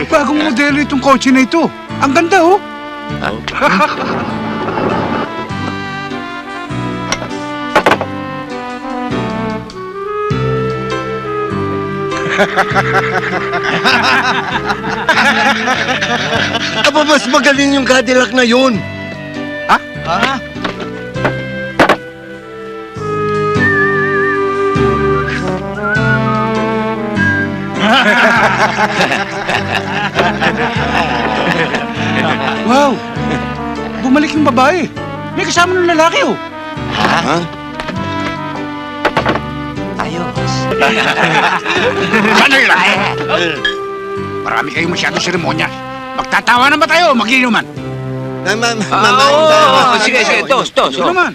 Bagong modelo itong kotse na ito. Ang ganda, oh. Aba, mas magaling yung Cadillac na yun. Ha? Wow! Bumalik yung babae. May kasama ng lalaki, oh. Ha? Ayos. Sandali lang! Marami kayong masyadong seremonya. Magtatawa na ba tayo o mag-inuman? Mamain Oo, tayo. sige, tos. Ano naman?